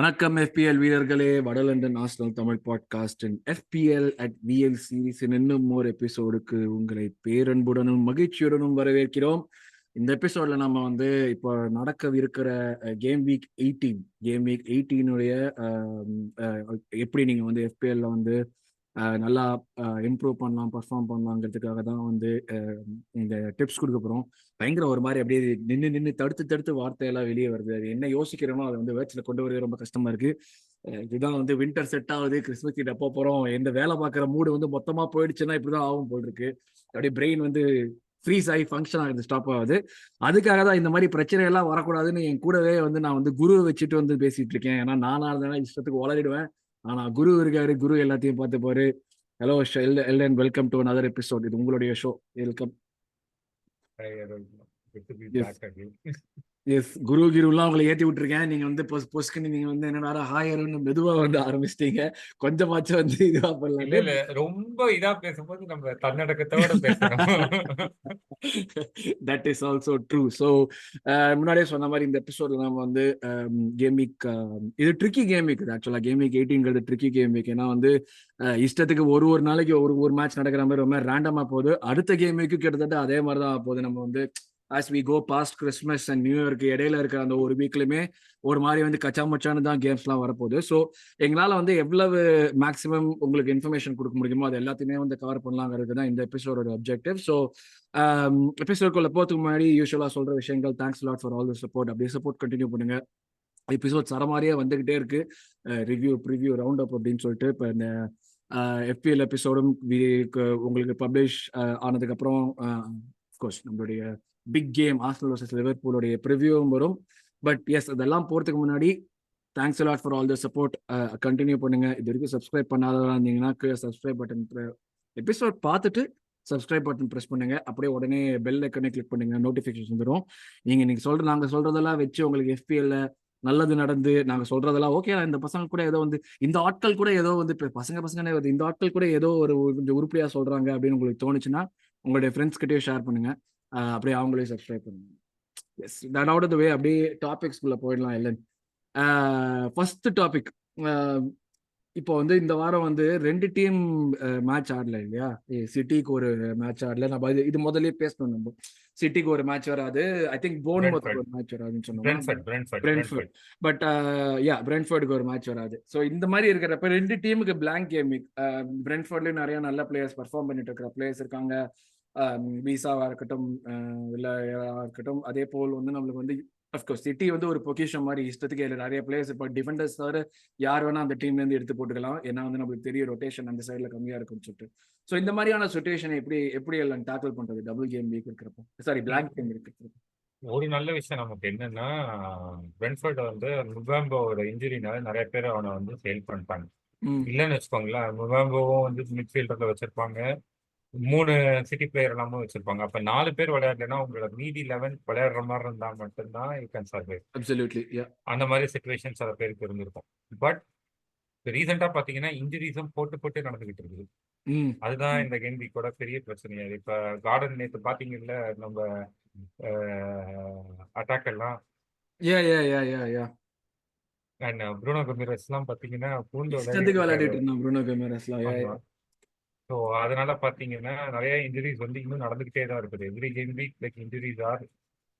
வணக்கம் FPL வீரர்களே. வட லண்டன் ஆர்சனல் தமிழ் பாட்காஸ்டின் FPL at VL சீரிஸின் இன்னும் ஒரு எபிசோடுக்கு உங்களை பேரன்புடனும் மகிழ்ச்சியுடனும் வரவேற்கிறோம். இந்த எபிசோட்ல நம்ம இப்போ நடக்கவிருக்கிற கேம் வீக் 18 எப்படி நீங்க FPL நல்லா இம்ப்ரூவ் பண்ணலாம், பர்ஃபார்ம் பண்ணலாங்கிறதுக்காக தான் இந்த டிப்ஸ் கொடுக்க போகிறோம். பயங்கர ஒரு மாதிரி அப்படியே நின்று தடுத்து வார்த்தையெல்லாம் வெளியே வருது. அது என்ன யோசிக்கிறோமோ அதை வேர்ட்ஸில் கொண்டு வரவே ரொம்ப கஷ்டமா இருக்கு. இதுதான் வின்டர் செட் ஆகுது, கிறிஸ்மஸ் கிட்ட எப்போ போகிறோம், எந்த வேலை பார்க்குற மூடு மொத்தமாக போயிடுச்சுன்னா இப்படிதான் ஆகும் போல் இருக்கு. அப்படியே பிரெயின் ஃப்ரீஸ் ஆகி ஃபங்க்ஷன் ஆகுது, ஸ்டாப் ஆகுது. அதுக்காக தான் இந்த மாதிரி பிரச்சனை எல்லாம் வரக்கூடாதுன்னு என் கூடவே நான் குரு வச்சுட்டு பேசிட்டு இருக்கேன். ஏன்னா நானா இருந்தேன்னா இஷ்டத்துக்கு வளரிடுவேன். ஆனா குரு இருக்காரு, குரு எல்லாத்தையும் பார்த்து போரு. Hello Elton, welcome to another episode. இது உங்களுடைய ஷோ. வெல்கம். எஸ், குரு கிருலாம் உங்களை ஏற்றி விட்டுருக்கேன். நீங்க பொஸ்க்குன்னு நீங்க என்னடா ஹாயர்னு மெதுவா ஆரம்பிச்சிட்டீங்க. கொஞ்சமாச்சும் இதுவா பண்ணலாம். இல்ல ரொம்ப இதா பேசும்போது நம்ம தன்னடக்கத்தோட பேசணும். That is also true. So முன்னாடியே சொன்ன மாதிரி இந்த எபிசோட்ல நம்ம கேம் வீக், இது ட்ரிக்கி கேம் வீக். ஆக்சுவலா game week 18 tricky game week. ஏன்னா இஷ்டத்துக்கு ஒரு நாளைக்கு ஒரு மேட்ச் நடக்கிற மாதிரி ரொம்ப ரேண்டமா போகுது. அடுத்த கேம் வீக்கு கிட்டத்தட்ட அதே மாதிரி தான் போகுது. நம்ம as we go past Christmas and New Yearக்கு இடையில இருக்கிற அந்த ஒரு வீக்லயுமே ஒரு மாதிரி கச்சாமச்சான்னு தான் கேம்ஸ்லாம் வரப்போகுது. ஸோ எங்களால் எவ்வளவு மேக்ஸிமம் உங்களுக்கு இன்ஃபர்மேஷன் கொடுக்க முடியுமோ அது எல்லாத்தையுமே கவர் பண்ணலாங்கிறது தான் இந்த எபிசோடோட அப்ஜெக்டிவ். ஸோ எபிசோட்குள்ள போகிறதுக்கு முன்னாடி யூஸ்வலாக சொல்ற விஷயங்கள், thanks lot for all the support. அப்படியே சப்போர்ட் கண்டினியூ பண்ணுங்க. எபிசோட் சரமாரியா வந்துகிட்டே இருக்கு. ப்ரிவ்யூ ரவுண்ட் அப் அப்படின்னு சொல்லிட்டு இப்போ இந்த FPL எபிசோடும் உங்களுக்கு பப்ளிஷ் ஆனதுக்கப்புறம் அஃப்கோர்ஸ் நம்மளுடைய பிக் கேம் ஆர்சனல் வர்சஸ் லிவர்பூலோடைய ப்ரிவியூவும் வரும். பட் எஸ், அதெல்லாம் போகிறதுக்கு முன்னாடி thanks lot for all the support. Continue பண்ணுங்க. இது வரைக்கும் சப்ஸ்கிரைப் பண்ணாதவங்க இருந்தீங்கன்னா சப்ஸ்கிரைப் பட்டன், எபிசோட் பார்த்துட்டு சப்ஸ்கிரைப் பட்டன் ப்ரெஸ் பண்ணுங்க. அப்படியே உடனே பெல் ஐக்கனே கிளிக் பண்ணுங்க, நோட்டிஃபிகேஷன் வந்துடும். நாங்கள் சொல்றதெல்லாம் வச்சு உங்களுக்கு FPL நல்லது நடந்து நாங்க சொல்றதெல்லாம் ஓகே, இந்த பசங்க கூட ஏதோ இந்த ஆட்கள் கூட ஏதோ பசங்கனே வருது, இந்த ஆட்கள் கூட ஏதோ ஒரு கொஞ்சம் உருப்படியா சொல்றாங்க அப்படின்னு உங்களுக்கு தோணுச்சுன்னா உங்களுடைய ஃப்ரெண்ட்ஸ் கிட்டே ஷேர் பண்ணுங்க. அப்படியே அவங்களையும் சப்ஸ்கிரைப் பண்ணுங்க. Yes, that out of the way அப்படியே டாபிக்ஸ்குள்ள போயிடலாம். இல்லைன்னு ஃபர்ஸ்ட் டாபிக். இப்போ இந்த வாரம் 2 டீம் மேட்ச் ஆடல இல்லையா? சிட்டிக்கு ஒரு மேட்ச் ஆடல. நம்ம இது முதல்லயே பேசணும். நம்ம சிட்டிக்கு ஒரு மேட்ச் வராது. ஐ திங்க் போர்ன்மவுத்துக்கு ஒரு மேட்ச் வராதுன்னு சொன்னோம். பட் பிரென்ட்ஃபோர்டுக்கு ஒரு மேட்ச் வராது. ஸோ இந்த மாதிரி இருக்கிறப்ப 2 டீமுக்கு பிளாங்க் கேம். பிரென்ட்ஃபோர்ட்லயும் நிறைய நல்ல பிளேயர்ஸ் பர்ஃபார்ம் பண்ணிட்டு இருக்கிற பிளேயர்ஸ் இருக்காங்க. வீசாவா இருக்கட்டும், இருக்கட்டும். அதே போல் நம்மளுக்கு அஃப்கோர்ஸ் சிட்டி ஒரு பொசிஷன் மாதிரி இஷ்டத்துக்கு நிறைய பிளேயர்ஸ் இப்போ டிஃபெண்டர்ஸ் தவிர யார் வேணா அந்த டீம்ல இருந்து எடுத்து போட்டுக்கலாம். ஏன்னா நம்மளுக்கு தெரிய ரொட்டேஷன் அந்த சைட்ல கம்மியா இருக்குன்னு சொல்லிட்டு. ஸோ இந்த மாதிரியான சுச்சுவேஷன் எப்படி எல்லாம் டேக்கிள் பண்றது டபுள் கேம் வீக் இருக்கிறப்போ, சாரி பிளாங்க் கேம் இருக்கிறப்போ? ஒரு நல்ல விஷயம் நமக்கு என்னன்னா, பிரென்ட்ஃபோர்ட் முகாம்போட இன்ஜுரினால நிறைய பேர் அவனை சேல் பண்ணிட்டாங்க. இல்லைன்னு வச்சுக்கோங்களேன், முகாம்போவும் மிட்ஃபீல்டர்ல வச்சிருப்பாங்க, 3 சிட்டி பிளேயர் எல்லாமும் வச்சிருப்பாங்க. அப்ப 4 பேர் விளையாடலன்னா உங்களோட மீதி 11 விளையாடுற மாதிரி இருந்தா மட்டும்தான் யூ கேன் சர்வைவ். அப்சல்யூட்லி, அந்த மாதிரி சிச்சுவேஷன் சில பேருக்கு இருந்திருக்கும். பட் ரீசெண்டா பாத்தீங்கன்னா இன்ஜுரிஸும் போட்டு நடந்துகிட்டு இருக்குது. அதுதான் இந்த கேம் வீக்கோட பெரிய பிரச்சனையா. இப்ப கார்டன் நேத்து பாத்தீங்கல்ல, நம்ம அட்டாக் எல்லாம் ப்ரூனோ கமிரஸ் எல்லாம் பாத்தீங்கன்னா பூண்டு விளையாடிட்டு. ஸோ அதனால பாத்தீங்கன்னா நிறைய இன்ஜுரிஸ் இன்னும் நடந்துகிட்டே தான் இருக்குது. Every game week like injuries are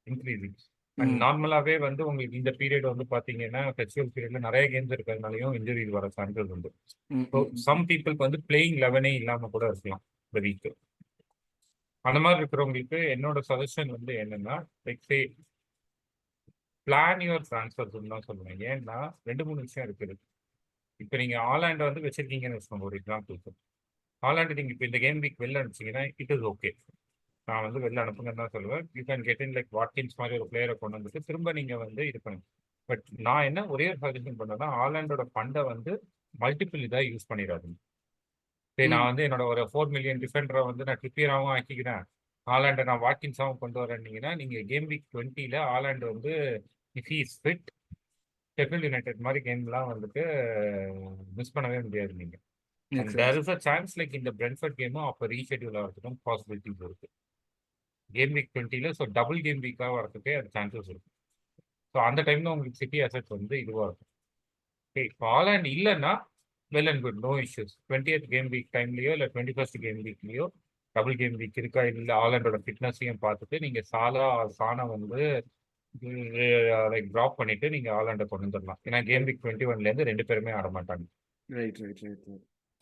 increasing. And நார்மலாவே உங்களுக்கு இந்த பீரியட் பாத்தீங்கன்னா ஃபெஸ்டிவல் பீரியட்ல நிறைய கேம்ஸ் இருக்கிறதுனாலையும் இன்ஜுரிஸ் வர சான்சஸ் உண்டு. ஸோ சம் பீப்புளுக்கு பிளேயிங் 11 இல்லாம கூட இருக்கலாம் இந்த வீக். அந்த மாதிரி இருக்கிறவங்களுக்கு என்னோட சஜஷன் என்னன்னா, like say plan your transfers தான் சொல்லுவேன். ஏன்னா 2-3 விஷயம் இருக்குது. இப்போ நீங்க ஆலாண்ட் வச்சிருக்கீங்கன்னு வச்சுக்கோங்க. ஒரு எக்ஸாம்பிளுக்கு ஹாலாண்டு நீங்க இப்போ இந்த கேம் வீக் வெளில அனுப்பிச்சிங்கன்னா இட் இஸ் ஓகே. நான் வெளில அனுப்புங்கன்னு தான் சொல்லுவேன். You can get in like Watkins மாதிரி ஒரு பிளேயரை கொண்டு வந்துட்டு திரும்ப நீங்க இது பண்ணுங்க. பட் நான் என்ன ஒரே ஒரு சஜஷன் பண்ணேன்னா, ஹாலாண்டோட ஃபண்டை மல்டிபிள் இதாக யூஸ் பண்ணிடாதுங்க. சரி, நான் என்னோட ஒரு 4 மில்லியன் டிஃபெண்டரை நான் ட்ரிப்பியராகவும் ஆக்கிக்கிறேன், ஹாலாண்டை நான் வாட்கின்ஸாகவும் கொண்டு வரேன்னீங்கன்னா நீங்க கேம் வீக் 20ல Haaland if he is fit Sheffield United மாதிரி கேம்லாம் மிஸ் பண்ணவே முடியாது நீங்க. And there is a chance like in the Brentford game அப்போ ரீஷெட்யூல் ஆகிறதுக்கும் பாசிபிலிட்டிஸ் இருக்கு கேம் வீக் 20ல. ஸோ டபுள் கேம் வீக்காக வரதுக்கே அது சான்சஸ் இருக்கு. ஸோ அந்த டைம்ல உங்களுக்கு சிட்டி அசெட்ஸ் இதுவாக இருக்கும். ஹாலண்ட் இல்லைன்னா well and good, no issues. 20th game week டைம்லயோ இல்லை 21st கேம் வீக்லயோ டபுள் கேம் வீக் இருக்கா இல்லை ஹாலண்டோட ஃபிட்னஸையும் பார்த்துட்டு நீங்க சானா வந்து லைக் ட்ராப் பண்ணிட்டு நீங்க ஹாலண்டை கொண்டு வந்துடலாம். ஏன்னா கேம் வீக் 21ல ரெண்டு பேருமே ஆட மாட்டாங்க. Right right right.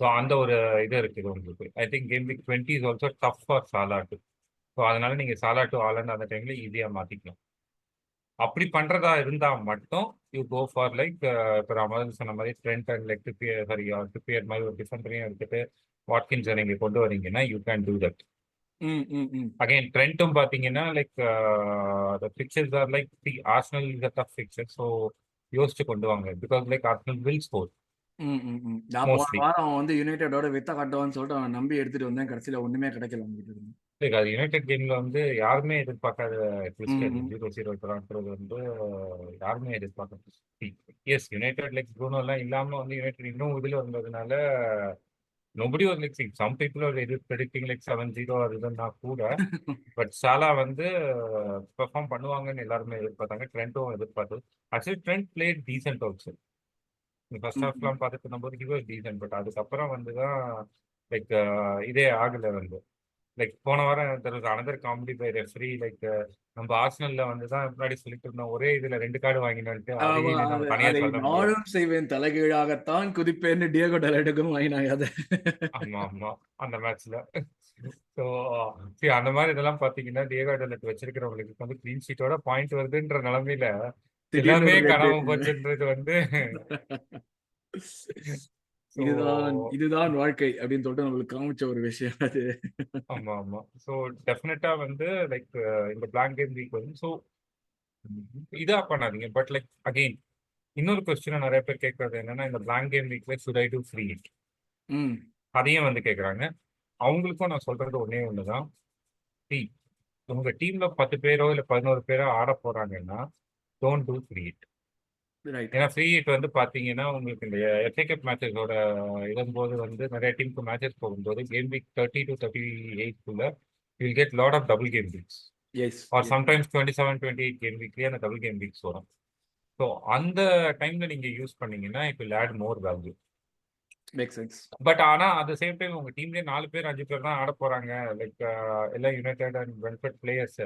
ஸோ அந்த ஒரு இது இருக்குது உங்களுக்கு. I think game week 20 is also tough for Salah too. So அதனால நீங்க சாலா டு ஹாலண்ட் அந்த டைம்ல ஈஸியா மாத்திக்கலாம். அப்படி பண்றதா இருந்தா மட்டும் யூ கோ ஃபார் லைக் இப்போ நான் முதல்ல சொன்ன மாதிரி ட்ரெண்ட் அண்ட் லைக் ட்ரிப்பியர் மாதிரி ஒரு டிஃபெண்டரையும் எடுத்துட்டு வாட்கின்ஸை நீங்க கொண்டு வரீங்கன்னா you can do that. Again ட்ரெண்ட்டும் பாத்தீங்கன்னா like fixtures are like the Arsenal is a tough fixture. So யோசிச்சு கொண்டு வாங்க because like Arsenal will score நான் போன மோஸ்ட்லி. வாரம் அவன் வந்து யுனைடெடோட வித்த காட்டுவான்னு சொல்லிட்டு அவன் நம்பி எடுத்துட்டு வந்தேன். கடைசியில ஒண்ணுமே கிடைக்கல அவங்ககிட்ட இருந்து. லைக் அது யுனைடெட் கேம்ல வந்து யாருமே எதிர்பார்க்காத ட்விஸ்ட். ம், அது ம். 0-0 ட்ரான்ஸ்ஃபர் வந்து யாருமே எதிர்பார்க்க. எஸ் யுனைடெட் லைக் ப்ரூனோ எல்லாம் இல்லாம வந்து யுனைடெட் இன்னும் இதுல வந்ததுனால nobody was like see, some people are predicting like 7-0 அதுன்னா கூட பட் சாலா வந்து பெர்ஃபார்ம் பண்ணுவாங்கன்னு எல்லாருமே எதிர்பார்த்தாங்க. ட்ரெண்டும் எதிர்பார்த்தது. Actually Trent played decent also. First hmm, hmm. ஹாஃப்லாம் பார்த்துட்டு இருந்தபோது ஹி வாஸ் டீசென்ட். பட் அதுக்கப்புறம் வந்து தான் லைக் இதே ஆகல வந்து. லைக் போன வாரம் there was another comedy by referee. Like நம்ம ஆர்சனல்ல வந்து தான் முன்னாடி சொல்லிட்டு இருந்தோம் ஒரே இதுல 2 கார்டு வாங்கினோன்ட்டு. ஆமா, அதையும் நம்ம தனியா அதை சொல்ல முடியாது. நானும் செய்வேன், தலைகீழாகத்தான் குதிப்பேன்னு டியோகோ டெலட்டுக்கும் வாங்கினாங்க அதை. ஆமா ஆமா அந்த மேட்ச்ல. ஸோ அந்த மாதிரி இதெல்லாம் பாத்தீங்கன்னா டியேகோ டெலட் வச்சிருக்கிறவங்களுக்கு வந்து கிளீன் ஷீட்டோட பாயிண்ட் வருதுன்ற நிலைமையில திடீர்னு எல்லாமே ஒரு ரெட். காணாம போச்சுன்றது வந்து ஸோ இதுதான் வாழ்க்கை அப்படின்னு சொல்லிட்டு நம்மளுக்கு காமிச்ச ஒரு விஷயம் அது. ஆமா ஆமா. ஸோ டெஃபினட்டா வந்து லைக் இந்த பிளாங்க் கேம் வீக் வந்து ஸோ இதா பண்ணாதீங்க. பட் லைக் அகெயின் இன்னொரு கொஸ்டின் நிறைய பேர் கேட்கறது என்னன்னா இந்த பிளாங்க் கேம் வீக்ல should I do free hit? அதையும் வந்து கேட்குறாங்க. அவங்களுக்கும் நான் சொல்றது ஒன்னே ஒண்ணுதான். உங்க டீம்ல 10 பேரோ இல்ல 11 பேரோ ஆட போறாங்கன்னா டோன்ட் டூ ஃப்ரீ ஹிட். ஏன்னா ஃப்ரீ ஹிட் வந்து பாத்தீங்கன்னா உங்களுக்கு இந்த எஃப்ஏ கப் மேட்சஸோட இதன்போது வந்து நிறைய டீமுக்கு மேட்சஸ் போகும்போது game week 30 to 38 will get lot of double game weeks. Or sometimes 27-28 game வீக்லயே அந்த டபுள் கேம் வீக்ஸ் வரும். ஸோ அந்த டைம்ல நீங்க யூஸ் பண்ணீங்கன்னா it will add more value. But ஆனா அட் சேம் டைம் உங்க டீம்லயே 4 பேர் 5 பேர் தான் ஆட போறாங்க. லைக் எல்லாம் United and Brentford players,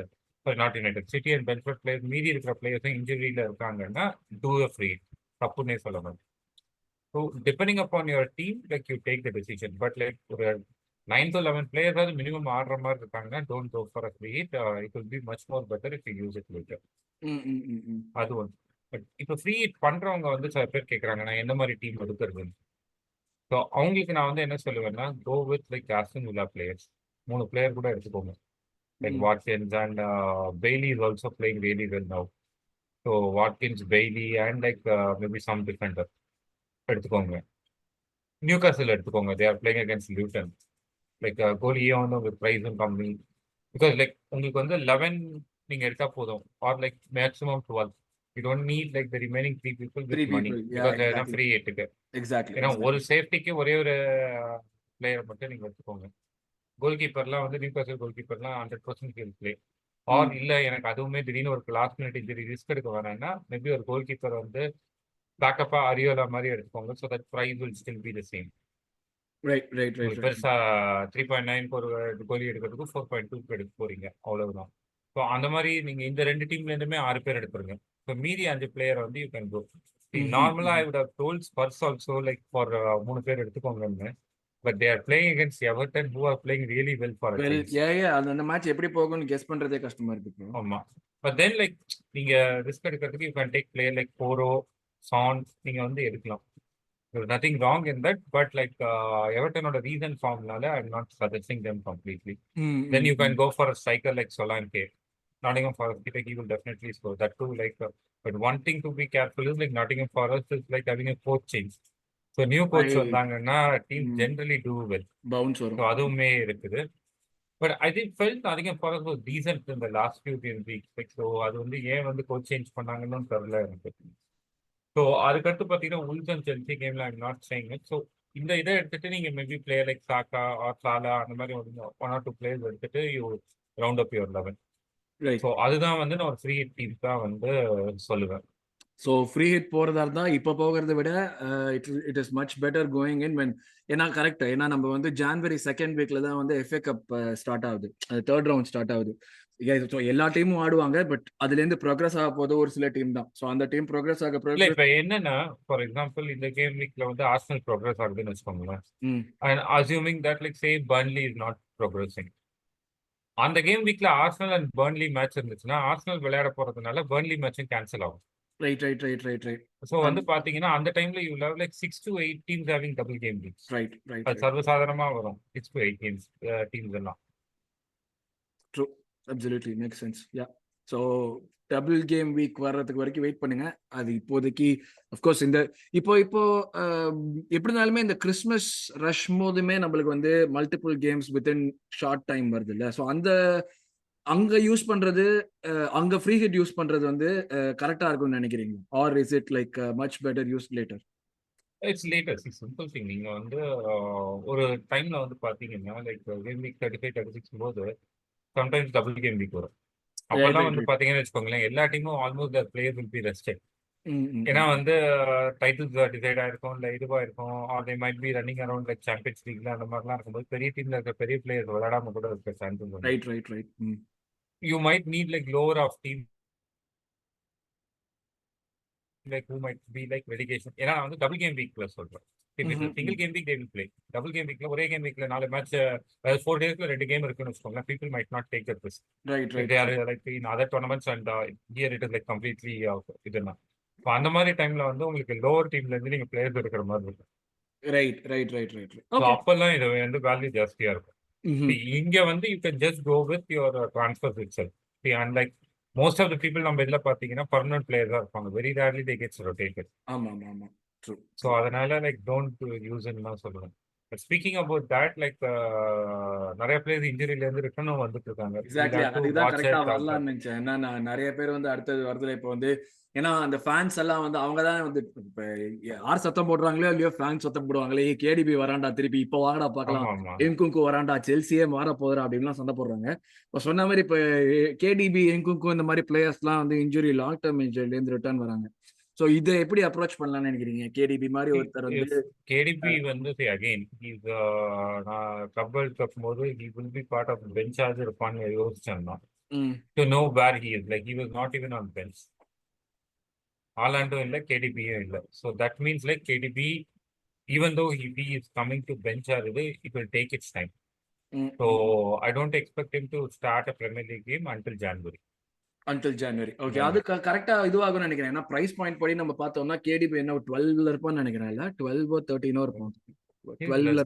not United, City and Brentford players, மீதி இருக்கிற பிளேயர்ஸும் இன்ஜுரியில இருக்காங்கன்னா டூ அ ஃப்ரீ தப்புன்னே சொல்லணும். So depending upon your team like you take the decision. But like ஒரு 9 to 11 பிளேயர்ஸாவது மினிமம் ஆடுற மாதிரி இருக்காங்கன்னா don't go for a free hit. It will be much more better if you use it later. அது ஒன்று. But இப்போ free hit பண்றவங்க வந்து சில பேர் கேட்குறாங்க நான் எந்த மாதிரி டீம் எடுக்கிறதுன்னு. ஸோ அவங்களுக்கு நான் வந்து என்ன சொல்லுவேன்னா go with like Aston Villa players. 3 player கூட எடுத்துக்கோங்க. Like Watkins and Bailey is also playing really well now. So Watkins, Bailey and like maybe some defender எடுத்துக்கோங்க. நியூகாசில் எடுத்துக்கோங்க. They are playing against Luton. Like கோலியே வந்து உங்களுக்கு ப்ரைஸும் கம்மி. Because like உங்களுக்கு வந்து 11 நீங்க எடுத்தா போதும். Or like maximum 12. You don't need like the remaining 3 people with money. Because அதுதான் ஃப்ரீ ஹிட்டுக்கு. ஏன்னா ஒரு சேஃப்டிக்கு ஒரே ஒரு பிளேயரை மட்டும் நீங்க எடுத்துக்கோங்க. கோல் கீப்பர்லாம் வந்து நியூகாசில் கோல் கீப்பர்லாம் 100% பிளே. ஆர் இல்ல எனக்கு அதுவுமே திடீர்னு ஒரு லாஸ்ட் மினிட் இன்ஜுரி ரிஸ்க் எடுக்க வேணாம்னா மேபி ஒரு கோல் கீப்பர் வந்து பேக்கப்பா அரியோலா மாதிரி எடுத்துக்கோங்க. So that price will still be the same. பெருசா 3.9 ஒரு கோலி எடுக்கிறதுக்கு 4.2 எடுக்க போறீங்க, அவ்வளவுதான். ஸோ அந்த மாதிரி நீங்க இந்த 2 டீம்ல இருந்துமே 6 பேர் எடுத்துருங்க. ஸோ மீதி 5 பிளேயர் வந்து யூ கேன் கோ. நார்மலா I would have told Spurs also like for 3 பேர் எடுத்துக்கோங்கன்னு. But they are playing against Everton who are playing really well for a change. அந்த மேட்ச் எப்படி போகும்னு கெஸ் பண்றதே கஷ்டமா இருக்கு. ஆமா. பட் தென் லைக் நீங்க ரிஸ்க் எடுக்கிறதுக்கு you can take player like Porro, Son நீங்க வந்து எடுக்கலாம். There's nothing wrong in that, but like Everton on a recent form, I'm not suggesting them completely. Then you can go for a striker like Solanke. Nottingham Forest, he will definitely score that too. Like, but one thing to be careful is like Nottingham Forest is like having a coach change. So new coach வந்தாங்கன்னா teams generally do well. Bounce So அதுவுமே இருக்குது. But I think felt Nottingham Forest was decent in the last few weeks. Like, so அது வந்து ஏன் வந்து coach change பண்ணாங்கன்னு தெரியல எனக்கு. ஸோ அதுக்கடுத்து பார்த்தீங்கன்னா உல்ஸ் அண்ட் செல்சி கேம்ல I'm not saying it. So இந்த இதை எடுத்துட்டு நீங்க maybe player like Saka or Salah அந்த மாதிரி 1 or 2 பிளேயர்ஸ் எடுத்துட்டு you round up your 11. So அதுதான் வந்து நான் ஒரு ஃப்ரீ டீம் தான் வந்து சொல்லுவேன். ஸோ ஃப்ரீ ஹிட் போறதா இருந்தா இப்போ போகிறத விட it is much better going in when. ஏன்னா கரெக்ட், ஏன்னா நம்ம வந்து ஜான்வரி செகண்ட் வீக்ல தான் வந்து எஃப்ஏ கப் ஸ்டார்ட் ஆகுது, தேர்ட் ரவுண்ட் ஸ்டார்ட் ஆகுது. எல்லா டீமும் ஆடுவாங்க, பட் அதுல இருந்து ப்ரோக்ரஸ் ஆக போது ஒரு சில டீம் தான். ஸோ அந்த டீம் ப்ரோக்ரஸ் ஆக இல்ல ப்ரோக்ரஸ். இப்ப என்னன்னா, ஃபார் எக்ஸாம்பிள் இந்த கேம் வீக்ல வந்து ஆர்சனல் ப்ரோக்ரஸ் ஆகுதுன்னு வச்சுக்கோங்களேன். And assuming that like say Burnley is not progressing, அந்த கேம் வீக்ல ஆர்சனல் அண்ட் பர்ன்லி மேட்ச் இருந்துச்சுன்னா ஆர்சனல் விளையாட போறதுனால பர்ன்லி மேட்சும் கேன்சல் ஆகும். Right right right right right. So வந்து பாத்தீங்கன்னா அந்த டைம்ல you have like 6 to 8 teams having double game weeks. Right right அது ரைட். சர்வசாதாரணமா வரும் 6 to 8 கேம்ஸ் டீம்ஸ் எல்லாம். True, absolutely make sense. Ya, so double game week வர்றதுக்கு வரைக்கும் வெயிட் பண்ணுங்க. அது இப்போதைக்கு அஃப்கோர்ஸ் இந்த இப்போ இப்போ எப்படி இருந்தாலுமே இந்த கிறிஸ்மஸ் ரஷ் போதுமே நம்மளுக்கு வந்து multiple games within short time வருது இல்லை. ஸோ அந்த அங்க யூஸ் பண்றது, அங்க ஃப்ரீ ஹிட் யூஸ் பண்றது வந்து கரெக்டா இருக்கும்னு நினைக்கிறீங்க, or is it like much better use later? It's latest, it's simple thing. நீங்க வந்து ஒரு டைம்ல வந்து பாத்தீங்கன்னா லைக் கேம் வீக் 35 36 போது சம்டைம்ஸ் டபுள் கேம் வீக் வரும். அப்பெல்லாம் வந்து பாத்தீங்கன்னு வச்சுக்கோங்களேன், எல்லா டீமும் almost the player will be rested. ஏன்னா வந்து டைட்டில்ஸ் டிசைட் ஆயிருக்கும், இல்ல இதுவா இருக்கும், they might be running around like champions லீக்ல அந்த மாதிரிலாம் இருக்கும்போது பெரிய டீம்ல இருக்க பெரிய பிளேயர்ஸ் விளையாடாம கூட இருக்க சான்சஸ் வந்து right right right. You might need like lower of team like who might be like relegation. ஏன்னா நான் வந்து டபுள் கேம் வீக்ல சொல்றேன். Single game week they will play. Double game வீக்ல ஒரே கேம் வீக்ல 4 மேட்ச், அதாவது 4 டேஸ்ல 2 கேம் இருக்குன்னு வச்சுக்கோங்களேன். people might not take that risk. Right right. they are like in other tournaments and here it is like completely இதுனா. இப்போ அந்த மாதிரி டைம்ல வந்து உங்களுக்கு லோவர் டீம்ல இருந்து நீங்க பிளேயர்ஸ் இருக்கிற மாதிரி இருக்கும். Right right right right. So அப்பெல்லாம் இது வந்து வேல்யூ ஜாஸ்தியா இருக்கும். இங்க வந்து you can just go with your transfers itself. And like most of the people நம்ம இதுல பாத்தீங்கன்னா பர்மனன்ட் பிளேயர்ஸா இருப்பாங்க. Very rarely they gets rotated. ஆமா ஆமா ஆமா, ட்ரூ. ஸோ அதனால லைக் டோன்ட் யூஸ் தான் சொல்லுவேன். ஸ்பீக்கிங் அபவுட் தட் லைக் நிறைய பிளேயர்ஸ் இன்ஜுரியில இருந்து ரிட்டர்னும் வந்துட்டு இருக்காங்க. எக்ஸாக்ட்லி, அதுதான் கரெக்டா வரலாம்னு நினைச்சேன். ஏன்னா நான் நிறைய பேர் வந்து அடுத்தது வருதுல இப்போ வந்து, ஏன்னா அந்த ஃபேன்ஸ் எல்லாம் வந்து அவங்க தான் வந்து இப்ப யார் சத்தம் போடுறாங்களோ இல்லையோ ஃபேன்ஸ் சத்தம் போடுவாங்களே, கேடிபி வராண்டா திருப்பி இப்போ வாங்கடா பார்க்கலாம், ஆமா ஆமா என்குங்கு வராண்டா, செல்சியே மாற போதுரா அப்படின்லாம் சண்டை போடுறாங்க. இப்போ சொன்ன மாதிரி இப்போ கேடிபி என்குங்கு இந்த மாதிரி பிளேயர்ஸ்லாம் வந்து இன்ஜுரி, லாங் டேர்ம் இன்ஜுரில இருந்து ரிட்டர்ன் வராங்க. ஸோ இதை எப்படி அப்ரோச் பண்ணலாம்னு நினைக்கிறீங்க? கேடிபி மாதிரி ஒருத்தர் வந்து கேடிபி வந்து அகைன் இஸ் நான் கிளப் வேர்ல்ட் கப் போது he will be part of bench charge இருப்பான்னு யோசிச்சேன் தான். To know where he is like he was not even on bench. ஆலாண்டும் இல்லை, கேடிபியும் இல்லை. So that means like KDB even though he is coming to bench it will take its time. So I don't expect him to start a Premier League game until January. Okay, அது கரெக்டா இதுவாகும்னு நினைக்கிறேன். ஏன்னா price point படி நம்ம பார்த்தோம்னா KDP என்ன 12ல இருப்பான்னு நினைக்கிறேன், இல்ல 12 13 இருப்பான். 12ல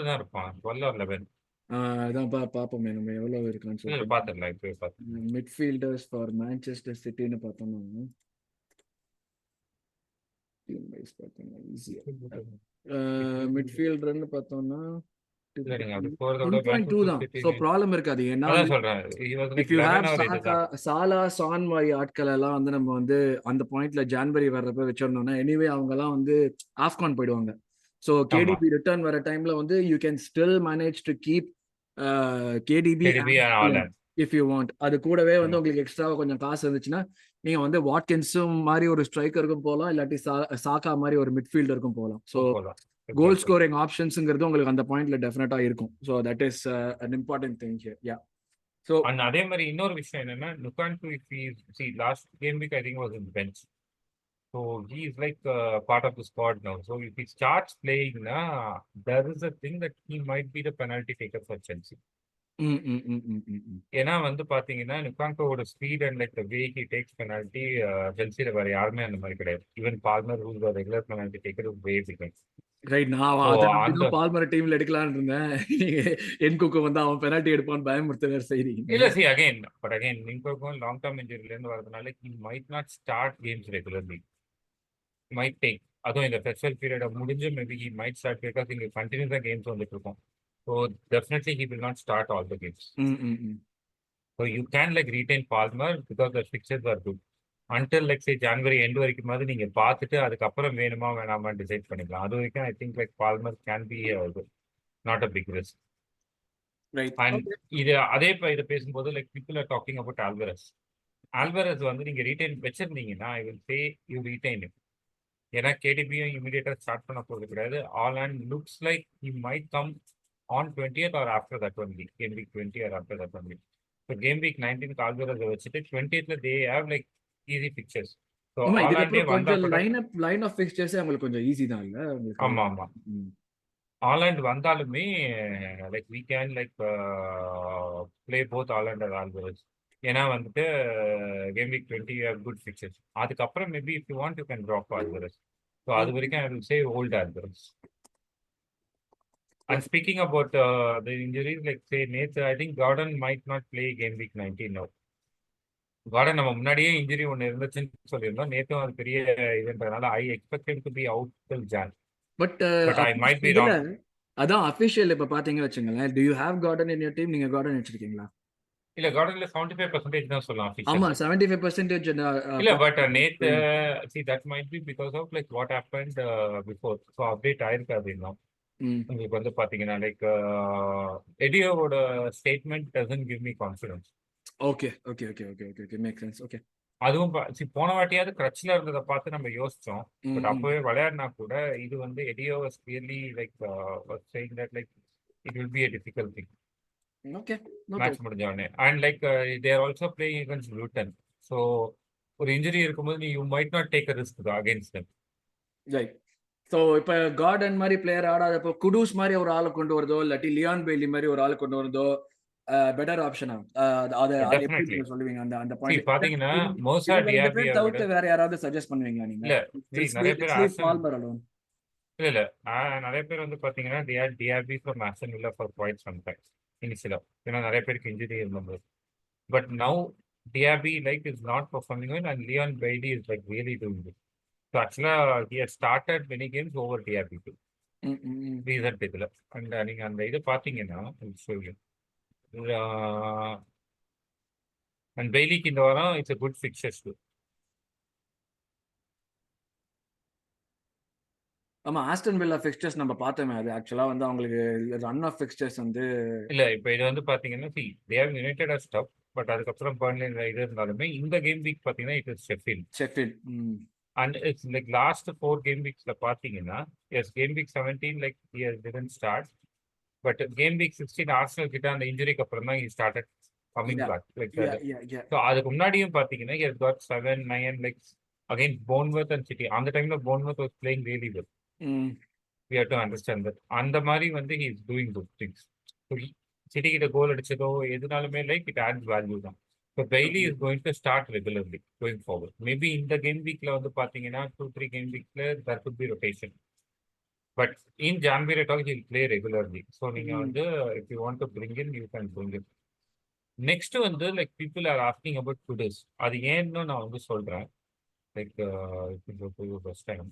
தான் இருப்பான், 12 or 11. அதான் பாப்போமே நம்ம எவ்வளவு இருக்கான்னு சொல்லி பாத்துடலாம். இப்போ பாத்துடலாம். மிட்ஃபீல்டர்ஸ் ஃபார் மான்செஸ்டர் சிட்டின்னு பார்த்தோம்னா டீம் வைஸ் பார்த்தோம்னா ஈஸியா மிட்ஃபீல்டர்னு பார்த்தோம்னா 2.2 தான். சோ ப்ராப்ளம் இருக்காது. ஏன்னா if you have Salah Son மாதிரி ஆட்கள் எல்லாம் வந்து நம்ம வந்து அந்த பாயிண்ட்ல ஜான்வரி வர்றப்ப வச்சிருந்தோம்னா எனிவே அவங்க எல்லாம் வந்து ஆஃப்கான் போயிடுவாங்க. ஸோ கேடிபி ரிட்டர்ன் வர டைம்ல வந்து you can still manage to keep KDP if you want. அது கூடவே வந்து உங்களுக்கு எக்ஸ்ட்ராவா கொஞ்சம் காசு இருந்துச்சுன்னா நீங்க வந்து வாட்கின்ஸும் மாதிரி ஒரு ஸ்ட்ரைக்கருக்கும் போகலாம், இல்லாட்டி சாக்கா மாதிரி ஒரு மிட்ஃபீல்டருக்கும் போகலாம். ஸோ கோல் ஸ்கோரிங் ஆப்ஷன்ஸ்ங்கிறது உங்களுக்கு அந்த பாயிண்ட்ல டெஃபினட்டா இருக்கும். So that is an important thing here. Yeah. So அதே மாதிரி இன்னொரு விஷயம் என்னன்னா, Nukanku if he see last game week I think was in bench. So he is like part of the squad now. So if he starts playing na, there is a thing that he might be the penalty taker for Chelsea. ஏன்னா வந்து பாத்தீங்கன்னா நுகாங்கோட speed and like way he takes penalty செல்சியில வேற யாருமே அந்த மாதிரி கிடையாது. Even Palmer who's the regular penalty taker way begins. Right, நான் அத பால்மர் டீம்ல எடுக்கலாம்னு இருந்தேன். என்குக்கு வந்து அவன் பெனால்டி எடுப்பான்னு பயமுறுத்த வேற செய்றீங்க. இல்ல சி அகைன் பட் அகைன் நிங்கோக்கும் லாங் டர்ம் இன்ஜுரில இருந்து வரதுனால he might not start games regularly. Might take, அதுவும் இந்த ஃபெஸ்டிவல் பீரியட் முடிஞ்சு maybe he might start because இங்க கண்டினியூஸா கேம்ஸ் வந்துட்டு இருக்கும். So definitely he will not start all the games. So you can like retain Palmer because the fixtures are good. Until like say January end வரைக்கும் மாதிரி நீங்க பார்த்துட்டு அதுக்கப்புறம் வேணுமா வேணாமா டிசைட் பண்ணிக்கலாம். அது வரைக்கும் I think like Palmer can be not a big risk. Right. And இது அதே இதை பேசும்போது like people are talking about Alvarez. Alvarez வந்து நீங்க ரீடைன் வச்சிருந்தீங்கன்னா I will say you retain. ஏன்னா கேடிபியும் இமீடியட்டா ஸ்டார்ட் பண்ண போறது கிடையாது. All and looks like he might come on 20th or after that only. Game week 20 or after that only. So game week 19 ஆல்வரஸை வச்சுட்டு 20th they have like easy fixtures. So ஆமா, ஆலாண்டே இதுக்கப்புறம் வந்தா கொஞ்சம் கூட லைன் ஆஃப் ஃபிக்ஸ்சர்ஸே அவங்களுக்கு கொஞ்சம் ஈஸி தான் இல்ல உங்களுக்கு? ஆமா ஆமா. ஆலாண்ட் வந்தாலுமே like we can like play both Haaland and Alvarez. ஏன்னா வந்துட்டு கேம் வீக் 20 குட் பிக்சர்ஸ். அதுக்கப்புறம் maybe if you want you can drop Alvarez. So அது வரைக்கும் I will say hold Alvarez. And speaking about the injuries, like say Nath, I think Gordon might not play game week 19 now. Gordon நம்ம முன்னாடியே injury ஒன்று இருந்துச்சுன்னு சொல்லியிருந்தோம். நேத்தும் அது பெரிய இதுன்றதுனால I expect to be out till Jan. But but I might be இதுல ராங். அதான் அபிஷியல் இப்ப பாத்தீங்க வச்சுங்களேன், do you have Gordon in your team? நீங்க Gordon வச்சிருக்கீங்களா? இல்ல கார்டன்ல 75% தான் சொல்லலாம் ஆமா, அஃபிஷியலா. 75% இல்ல பட் நேத்து see that might be because of like what happened before. So update ஆயிருக்காது இன்னும். உங்களுக்கு வந்து பாத்தீங்கன்னா லைக் எடியோவோட statement doesn't give me confidence. Okay okay okay okay okay okay make sense. Okay. அதுவும் போன வாட்டியாவது கிரட்ச்ல இருந்ததை பார்த்து நம்ம யோசிச்சோம். பட் அப்பவே விளையாடினா கூட இது வந்து Eddie Howe was clearly like saying that like it will be a difficult thing. Okay. Match முடிஞ்ச உடனே and like they are also playing against Luton. So ஒரு இன்ஜுரி இருக்கும்போது நீ you might not take a risk against them. Right. So இப்போ Gordon மாதிரி player ஆடாதப்போ Kudus மாதிரி ஒரு ஆளை கொண்டு வரதோ இல்லாட்டி லியான் பெய்லி மாதிரி ஒரு ஆளை கொண்டு வரதோ பெட்டர் ஆப்ஷனா? அது எப்படி டெஃபினெட்லி நீங்க சொல்லுவீங்க அந்த அந்த see பாயிண்ட்? பாத்தீங்கன்னா மோசா இவங்க ரெண்டு டியாபியை பேர் விட தவிர்த்து வேற யாராவது சஜஸ்ட் பண்ணுவீங்களா நீங்க? இல்ல நிறைய பேர் ஆசன் பால்மர் அலோன். இல்ல இல்ல நிறைய பேர் வந்து பாத்தீங்கன்னா TRP from Aston Villa for quite some time இனிஷியலா. ஏன்னா நிறைய பேருக்கு இன்ஜுரி இருந்தது. But now Diaby like is not performing well and Leon Bailey is like really doing good. So actually he has started many games over Diaby too. Recent இதுல and நீங்க அந்த இது பாத்தீங்கன்னா and Baileyக்கு இந்த வாரம் it's a good fixtures too. ஆமா, Aston villa ஃபிக்ஸ்சர்ஸ் நம்ம பார்த்தோமே, அது ஆக்சுவலா வந்து அவங்களுக்கு ரன் ஆஃப் ஃபிக்ஸ்சர்ஸ் வந்து இல்ல இப்போ இது வந்து பாத்தீங்கன்னா see they have United as tough. But அதுக்கப்புறம் பர்ன்லி இது இருந்தாலுமே இந்த கேம் வீக் பாத்தீங்கன்னா it is Sheffield. And it's like last 4 game weeks பாத்தீங்கன்னா yes game week 17 like he didn't start. But game week 16 Arsenal கிட்ட அந்த இன்ஜுரிக்கு அப்புறம் தான் he started coming back like that. So அதுக்கு முன்னாடியும் பாத்தீங்கன்னா he has got 7 9 like against Bournemouth and City. அந்த டைம்ல Bournemouth was playing really well. We have to understand that. அந்த மாதிரி வந்து he is doing good things. So city கிட்ட கோல் அடிச்சதோ எதுனாலுமே லைக் இட் ஆட்ஸ் வேல்யூ தான். So Bailey is going to start regularly going forward. Maybe in the game weekல வந்து பாத்தீங்கன்னா 2-3 game weekல there could be rotation. But in January at all he'll play regularly. So நீங்க வந்து if you want to bring in you can bring in. Next வந்து like people are asking about Kudus. அது ஏன்னு நான் வந்து சொல்றேன். Like first time.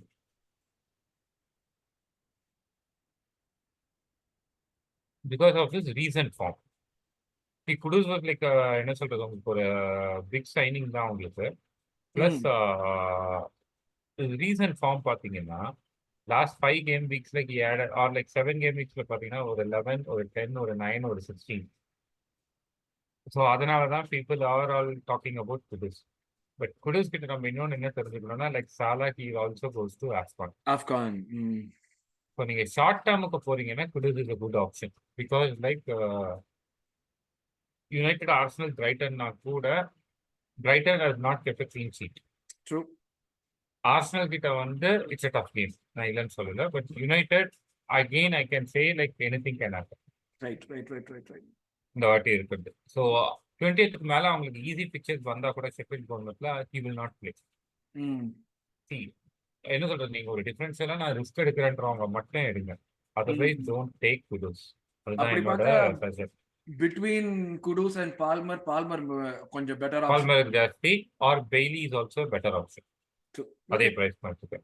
Because of his recent form. Kudus was like என்ன சொல்றது உங்களுக்கு ஒரு பிக் சைனிங் தான் உங்களுக்கு. பிளஸ் ரீசன்ட் ஃபார்ம் பாத்தீங்கன்னா லாஸ்ட் 5 கேம் வீக்ஸ்ல ஆர் லைக் 7 கேம் வீக்ஸ்ல பாத்தீங்கன்னா ஒரு 11 ஒரு 10 ஒரு 9 ஒரு 16. ஸோ அதனால தான் people are all talking about Kudus. But Kudus கிட்ட நம்ம இன்னொன்று என்ன தெரிஞ்சுக்கணும்னா like Salah he also goes to AFCON. So நீங்க ஷார்ட் டேர்முக்கு போறீங்கன்னா Kudus is a good option. Because like United Arsenal பிரைட்டன்னா கூட Brighton has not kept a clean sheet. True. Arsenal கிட்ட வந்து இட்ஸ் a tough game. நான் இல்லைன்னு சொல்லல. But United again I can say like anything can happen. Right. இந்த வாட்டி இருக்குது. ஸோ 20th மேல அவங்களுக்கு ஈஸி பிக்சர்ஸ் வந்தா கூட Sheffield போர்ன்மவுத்ல he will not play. See என்ன சொல்றது நீங்க ஒரு டிஃபரன்ஸ் எல்லாம் நான் ரிஸ்க் எடுக்கிறேன்றவங்க மட்டும் எடுங்க. Otherwise don't take Kudus. அதுதான் என்னோட suggestion. Between Kudus and Palmer கொஞ்சம் பெட்டர் ஆப்ஷன். பால்மர் ஜாஸ்தி or Bailey is also better option. அதே பிரைஸ் மார்க்குக்கு.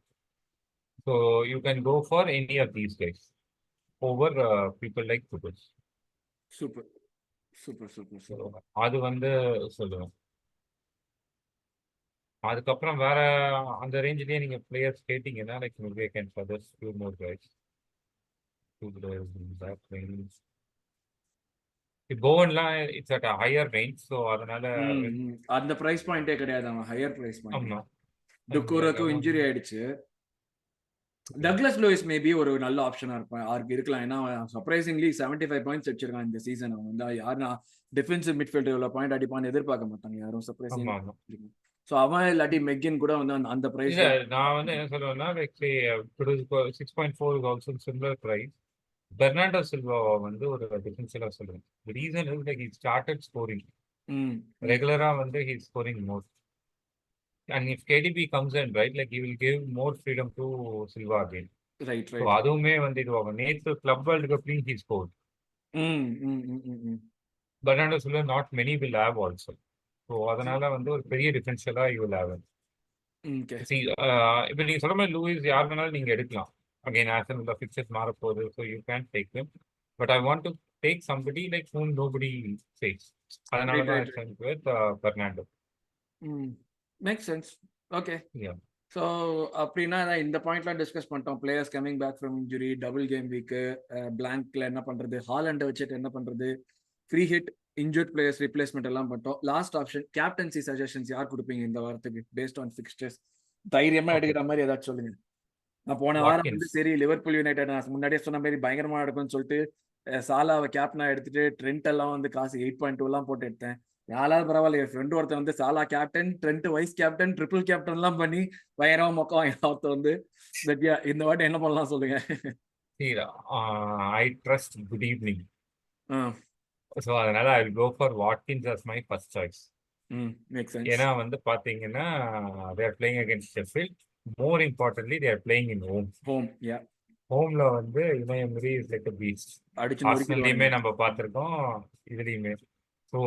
So you can go for any of these guys over people like Kudus. Super. அது வந்து சொல்லுவேன். அதுக்கப்புறம் வேற அந்த ரேஞ்சிலேயே நீங்க பிளேயர்ஸ் கேட்டீங்கன்னா like maybe I can suggest few more guys. போவன்லாம் it's at higher range. So அதனால அந்த பிரைஸ் பாயிண்டே கிடையாது, அவன் ஹையர் பிரைஸ் பாயிண்ட். ஆமா டுக்கூரக்கும் இன்ஜுரி ஆயிடுச்சு. டக்ளஸ் லூயிஸ் மேபி ஒரு நல்ல ஆப்ஷனா இருக்கலாம். ஏன்னா சர்ப்ரைசிங்லி 75 பாயிண்ட்ஸ் அடிச்சிருக்கான் இந்த சீசன். அவன் வந்து யாருன்னா டிஃபென்சிவ் மிட்ஃபீல்டர் இவ்வளவு பாயிண்ட் அடிப்பான்னு எதிர்பார்க்க மாட்டாங்க யாரும், சர்ப்ரைசிங். ஸோ அவன் இல்லாட்டி மெக்கின் கூட வந்து அந்த பிரைஸ். நான் வந்து என்ன சொல்லுவேன்னா, actually 6.4 is also similar price. Fernando சில்வாவை வந்து ஒரு டிஃபென்சிவா சொல்லுவேன். The reason is like he started scoring. ரெகுலரா வந்து he is scoring more. And if KDB comes in, right, like he will give more freedom to Silva again. Right. So அதுவுமே வந்து இதுவாகும். நேற்று கிளப் வேர்ல்டு கப்லையும் he scored. Fernando Silva not many will have also. So அதனால வந்து ஒரு பெரிய டிஃபென்ஷியலா you will have it. See, இப்போ நீங்க சொல்ற மாதிரி லூயிஸ் யார் வேணாலும் நீங்க எடுக்கலாம். அகைன் ஆர்சனல் ஃபிக்சர்ஸ் மாற போகுது, so you can take them. But I want to take somebody like whom nobody says. அதனால தான் I sent with Fernando. Make sense. Okay. Yeah. So அப்படின்னா இந்த பாயிண்ட்லாம் டிஸ்கஸ் பண்ணிட்டோம். Players coming back from injury, double game வீக்கு, பிளாங்க்ல என்ன பண்றது, ஹாலண்டை வச்சுட்டு என்ன பண்றது, free hit, injured players replacement எல்லாம் பண்ணிட்டோம். லாஸ்ட் ஆப்ஷன் கேப்டன்சி சஜஷன்ஸ் யார் கொடுப்பீங்க இந்த வாரத்துக்கு பேஸ்ட் ஆன் ஃபிக்ஸ்டர்ஸ்? தைரியமா எடுக்கிற மாதிரி ஏதாச்சும் சொல்லுங்க. நான் போன வாரம் வந்து சரி லிவர்பூல் யுனைடெட் நான் முன்னாடியே சொன்ன மாதிரி பயங்கரமா எடுக்கும்னு சொல்லிட்டு சாலாவை கேப்டனா எடுத்துட்டு ட்ரெண்ட் எல்லாம் வந்து காசு 8.2 எல்லாம் போட்டு எடுத்தேன். யாராவது பரவாயில்ல, என் ஃப்ரெண்டு ஒருத்தன் வந்து Salah captain, Trent vice captain, triple captain எல்லாம் பண்ணி பயங்கரமா மொக்கம் ஒருத்தர் வந்து இந்த வாட்டி என்ன பண்ணலாம் சொல்லுங்க. I trust good evening. So அதனால I will go for Watkins as my first choice. ஏன்னா வந்து பாத்தீங்கன்னா they are playing against Sheffield. More importantly, they are playing in home. Yeah. ஹோம்ல வந்து இமயமரி இஸ் லைக் a beast. ஆர்சனல்லையுமே நம்ம பார்த்திருக்கோம், இதுலயுமே. ஸோ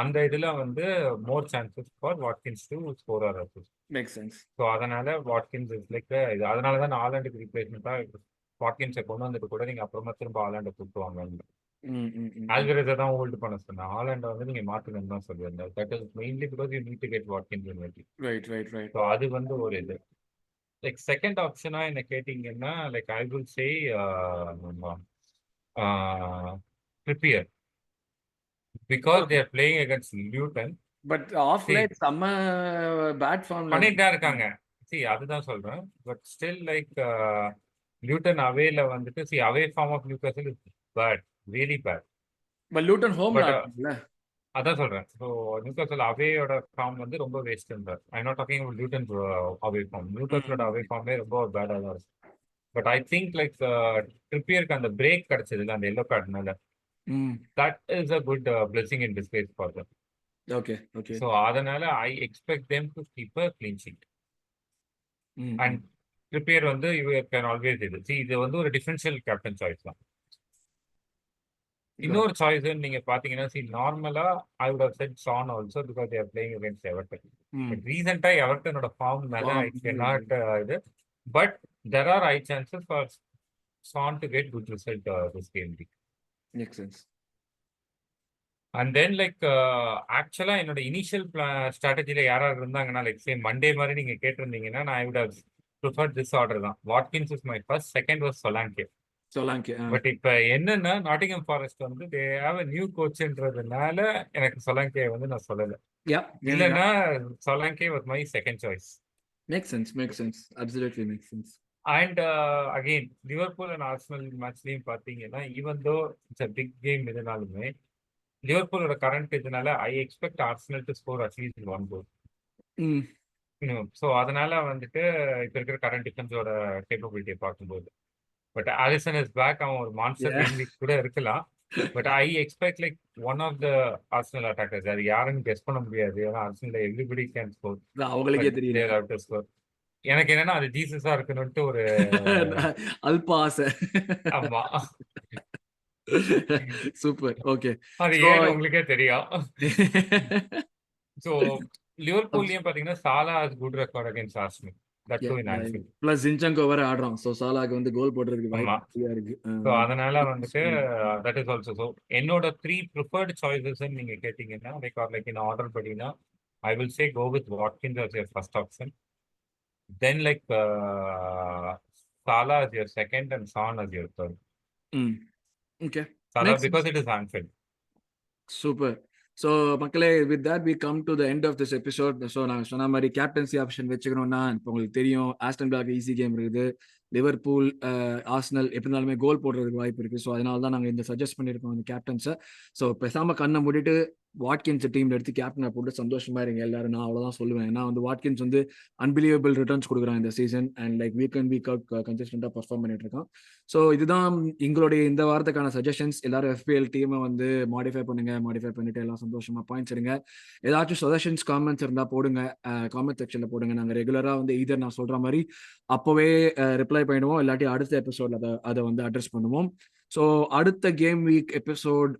அந்த இதுல வந்து more chances for Watkins to score or assist. Make sense. So அதனால வாட்கின்ஸ் இஸ் லைக் இது. அதனால தான் ஹாலண்டுக்கு ரீப்ளேஸ்மெண்ட்டா வாட்கின்ஸை கொண்டு வந்துட்டு கூட நீங்க அப்புறமா திரும்ப ஹாலண்டை கூப்பிடுவாங்க. ஆல்கரேஸை தான் ஹோல்டு பண்ண சொன்னேன். ஹாலண்டை வந்து நீங்க மாத்துங்கன்னு தான் சொல்லியிருந்தேன். That is mainly because you need to get Watkins in வெட்டி. ரைட். ஸோ அது வந்து ஒரு இது. லைக் செகண்ட் ஆப்ஷனா என்ன கேட்டீங்கன்னா, like I will say Trippier, because they are playing against Luton. But of late செம்ம பேட் ஃபார்ம்ல பண்ணிட்டு தான் இருக்காங்க. அதுதான் சொல்றேன். பட் ஸ்டில் லைக் நியூட்டன் அவேல வந்துட்டு away form of Newcastle is bad, really bad. But Luton ஹோம்ல ஆடுறாங்கல்ல, அதான் சொல்றேன். ஸோ நியூகாசில் அவேயோட ஃபார்ம் வந்து ரொம்ப வேஸ்ட்ன்றார். I not talking about Luton away form. நியூகாசிலோட அவே ஃபார்மே ரொம்ப பேடாக தான் இருக்கு. பட் ஐ திங்க் லைக் ட்ரிப்பியருக்கு அந்த பிரேக் கிடைச்சதுல அந்த எல்லோ கார்டுனால, that is a good blessing in disguise for them. Okay. So அதனால I expect them to keep a clean sheet. And Trippier வந்து யூ கேன் ஆல்வேஸ் இது வந்து ஒரு டிஃபரன்ஷியல் கேப்டன் சாய்ஸ் தான். இன்னொரு சாய்ஸ் நீங்க பாத்தீங்கன்னா, நார்மலா I would have said Son also because they are playing against Everton. But ரீசெண்டா எவர்டனோட ஃபார்ம் மேல ஐ கேன் நாட் இது. But there are high chances for Son to get good result this game week. Makes sense. And then like actually என்னோட initial ஸ்ட்ராட்டஜில யாராவது இருந்தாங்கன்னா, like say Monday மாதிரி நீங்க கேட்டிருந்தீங்கன்னா, நான் I would have preferred this order தான். Watkins is my first, second was Solanke. பட் இப்ப என்னன்னா, நாட்டிங்ஹாம் ஃபாரஸ்ட் வந்து தே ஹேவ் a நியூ கோச்ன்றதுனால எனக்கு சொலாங்கே வந்து நான் சொல்லல. இல்லைன்னா Solanke was my second choice. Makes sense. Absolutely makes sense. And again, Liverpool and Arsenal matchலையும் பார்த்தீங்கன்னா, even though it's a big game இதனாலுமே, லிவர்பூலோட கரண்ட் இதனால I expect Arsenal to score அட்லீஸ்ட் 1 goal. ஸோ அதனால வந்துட்டு இப்போ இருக்கிற கரண்ட் டிஃபென்ஸோட கேப்பபிலிட்டியை பார்க்கும்போது, பட் ஆலிசன் இஸ் பேக். அவன் ஒரு மான்ஸ்டர் கேம் வீக் கூட இருக்கலாம். But I expect like one of the Arsenal attackers. அது யாருன்னு கெஸ் பண்ண முடியாது. ஏன்னா ஆர்சனல் எவ்ரிபடி கேன் ஸ்கோர், அவங்களுக்கே தெரியல. ஸ்கோர். எனக்கு என்னன்னா அது ஜீசஸா இருக்கணும்ட்டு ஒரு அல்ப ஆசை. ஆமா, சூப்பர். ஓகே, அது ஏன் உங்களுக்கே தெரியும். சோ லிவர்பூல்லயும் பாத்தீங்கன்னா Salah has good record against Arsenal. That too in Anfield. Plus Zinchenko வேற ஆடுறான். சோ சாலாக்கு வந்து கோல் போடுறதுக்கு வாய்ப்பு இருக்கு. சோ அதனால வந்துட்டு தட் இஸ் ஆல்சோ. சோ என்னோட 3 ப்ரிஃபர்ட் சாய்ஸஸ் நீங்க கேட்டீங்கன்னா, லைக் இன் ஆர்டர் படினா I will say go with Watkins as your first option. Then like Salah as your second and Son as your third. Okay. Salah because it is Anfield. Super. So மக்களே, with that we come to the end of this episode. So நான் சொன்ன மாதிரி captaincy option வச்சுக்கணும்னா இப்போ உங்களுக்கு தெரியும், Aston வில்லாக்கு easy game இருக்குது, லிவர்பூல், ஆர்சனல் எப்படி இருந்தாலுமே கோல் போடுறதுக்கு வாய்ப்பு இருக்கு. ஸோ அதனால தான் நாங்கள் இந்த சஜஸ்ட் பண்ணியிருக்கோம் இந்த கேப்டன்ஸை. ஸோ பேசாம கண்ணை மூடிட்டு வாட்கின்ஸ் டீம்ல எடுத்து கேப்டனை போட்டு சந்தோஷமா இருங்க எல்லாரும். நான் அவ்வளவுதான் சொல்லுவேன். ஏன்னா வந்து வாட்கின்ஸ் வந்து அன்பிலியபிள் ரிட்டர்ன்ஸ் கொடுக்குறான் இந்த season. And like week and week out கன்சிஸ்டன்டா பர்ஃபார்ம் பண்ணிட்டு இருக்கான். ஸோ இதுதான் எங்களுடைய இந்த வாரத்துக்கான சஜஷன்ஸ். எல்லாரும் FPL டீமை வந்து மாடிஃபை பண்ணிட்டு எல்லாம் சந்தோஷமா பாயிண்ட்ஸ் எடுங்க. ஏதாச்சும் சஜஷன்ஸ் காமெண்ட்ஸ் இருந்தா போடுங்க, காமெண்ட் செக்ஷன்ல போடுங்க. நாங்க ரெகுலரா வந்து இதர் நான் சொல்ற மாதிரி அப்பவே ரிப்ளை பண்ணிடுவோம், இல்லாட்டி அடுத்த எபிசோட்ல அதை வந்து அட்ரஸ் பண்ணுவோம். ஸோ அடுத்த கேம் வீக் எபிசோட்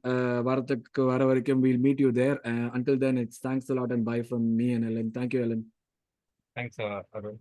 வர வரைக்கும் we'll meet you there. Until then, it's thanks a lot and bye from me and Ellen. Thank you, Ellen. Thanks, Arun.